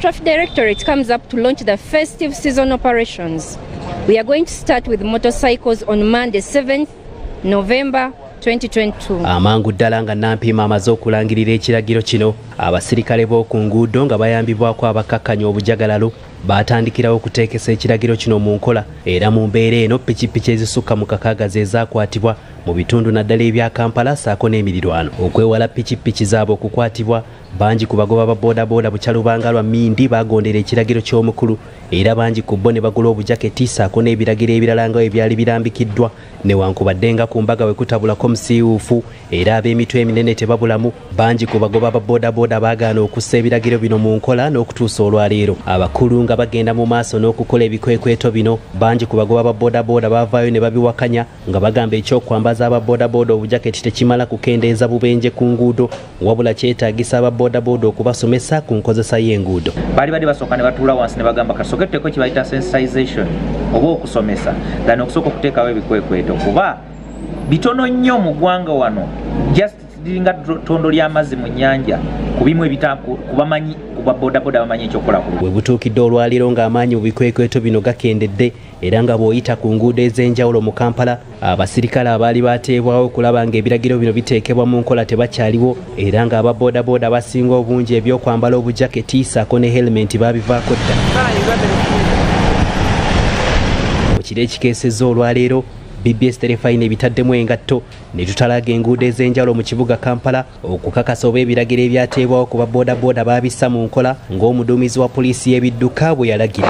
Traffic Directorate comes up to launch the festive season operations. We are going to start with motorcycles on Monday 7th November 2022. Amangu ddala nga Nampiima amaze okulangirira ekiragiro kino, abasirikale b'oku nguudo nga bayambibwako abakakkanya obujagalalo batandikirawo okuteekesa ekiragiro kino mu nkola, era mu mbeera eno pikipiki ezisukka mu kakagazi ezakwatibwa mu bitundu naddala ebya Kampala saako n'emirirwano. Okwewala pikipiki zaabwe okukwatibwa, bangi ku bagoba ba bodaboda Bukyalubanga lwa Mindi bagondera ekiragiro ky'omukulu, era bangi ku bo ne bagula obujaketi saako n'ebiragiro ebirala nga ebyali birambikiddwa, newankubadde nga ku mbaga we kutabulako musiiwuufu era ab'emitwe eminene tebabulamu. Bangi ku bagoba ba bodaboda baagaana okussa ebiragiro bino mu nkola n'okutuusa olwaleero. Abakulu nga bagenda mu maaso n'okukola ebikwekweto bino, bangi ku bagoba ba bodaboda bavaayo ne babiwakanya nga bagamba ekyokwambaza aba bodaboda obujaketi tekimala kukendeeza bubenje ku nguudo, wabula kyetaagisa aba bodaboda okubasomesa ku nkozesa y'enguudo. Bali basooka ne batuula wansi ne bagamba kasoketteko kibayita sensitization oba okusomesa dani okusooka okuteekawo ebikwekweto, kuba bitono nnyo mu ggwanga wano just linga tondo ly'amazzi mu nnyanja kubimu ebitaku kubamanyi kuba bodaboda bamanyi ekyokola ku. We butuukidde olwaliro ng'amaanyi mu bikwekweto bino gakendedde, era nga bw'oyita ku nguudo ez'enjawulo mu Kampala, abasirikale abaali bateebwawo okulaba ng'ebiragiro bino biteekebwa mu nkola tebakyaliwo, era nga aba bodaboda basinga obungi ebyokwambala obujaketi saako ne helmet babivaako dda. Mu kiro ekikeesezza olwaleero, BBS terefayina ebitaddemu engatto ne tutalaga enguudo ez'enjawulo mu kibuga Kampala okukakasa oba ebiragiro ebyateebwawo ku babodaboda babissa mu nkola ng'omuduumizi wa poliisi y'ebidduka bwe yalagira.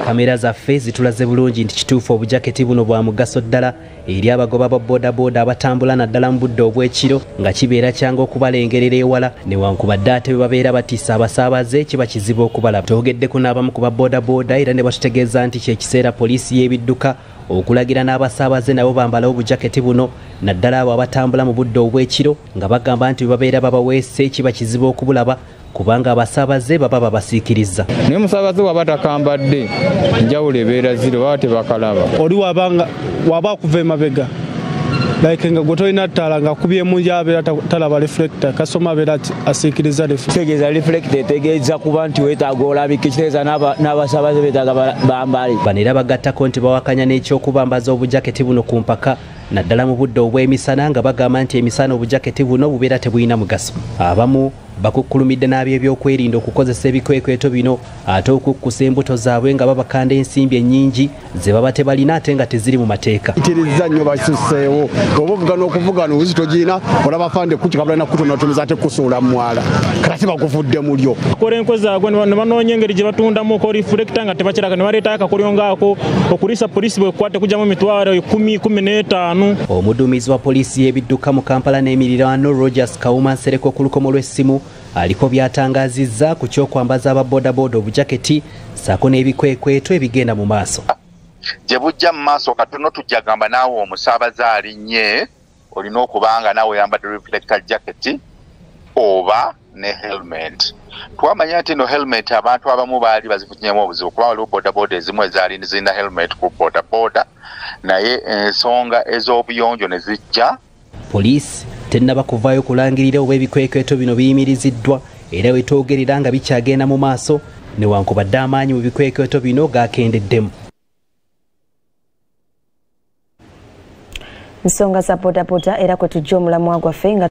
Kamera zaffe zitulaze bulungi nti kituufu obujaketi buno bwa mugaso ddala eri abagoba ba bodaboda abatambula naddala mu budde obw'ekiro, nga kibeera kyangu okubalengerera ewala, newankubadde ate bwe babeera batiisa abasaabaze kiba kizibu okubalaba. Twogeddeko n'abamu ku babodaboda era ne batutegeeza nti kyekiseera poliisi y'ebidduka okulagira n'abasaabaze nabo bambalawo obujaketi buno, naddala abo abatambula mu budde obw'ekiro, nga bagamba nti bwe babeera babaweese kiba kizibu okubulaba kubanga abasaabaze baba babasiikiriza. Naye musaabaze waba takambadde njawulo ebeera ziro baba tebakalaba. Oli waba kuva emabega like nga gotolina ttala nga kubyemu yabeera talaba reflector, kasoma abeera asiikiriza tegeeza reflector etegeeza kuba nti weetaaga olabika, ekitegeeza n'abasaabaze beetaaga bambale. Bano era bagattako nti bawakanya n'ekyokubambaza obujaketi buno ku mpaka naddala mu budde obw'emisana, nga bagamba nti emisana obujaketi buno bubeera tebulina mugaso. Abamu bakukkulumidde n'ab'ebyokwerinda okukozesa ebikwekweto bino ate okukkusa embuto zaabwe nga babakanda ensimbi ennyingi ze baba tebalina ate nga teziri mu mateeka. Itiriza nnyo basuseewo oba ovuga n'okuvugana obuzito giina olaba fande kukikabula nakutonatumiza ate kusuula mwala kati bakuvudde mulyo. Kola enkozi agwo ne banoonya engeri gye batundamu ko reflector nga tebakiraka ne baleeta akakolyo ngaako okulisa poliisi bwekkwate kujjamu emitwalo 10-15. Omuduumizi wa poliisi y'ebidduka mu Kampala n'emirirwano Rogers Kawuma Nsereko ku lukomo lw'essimu aliko byatangazizza ku kyokwambaza aba bodaboda obujaketi saako n'ebikwekweto ebigenda mu maaso. Gye bujja mu maaso katono tujja gamba naawe omusaabaze alinnye olina okubanga naawe oyambadde reflector jacket oba ne helmet. Twamanya nti no helmet abantu abamu baali bazifunyemu obuzibu kuba waliwo bodaboda ezimu ezaali zirina helmet ku bodaboda, naye ensonga ez'obuyonjo ne zijja. Poliisi tennaba kuvaayo kulangirira oba ebikwekweto bino biyimiriziddwa era wetwogerera nga bikyagenda mu maaso, newankubadde amaanyi mu bikwekweto bino gakendeddemu. Nsonga za bodaboda era kwe tujja omulamwa gwaffe nga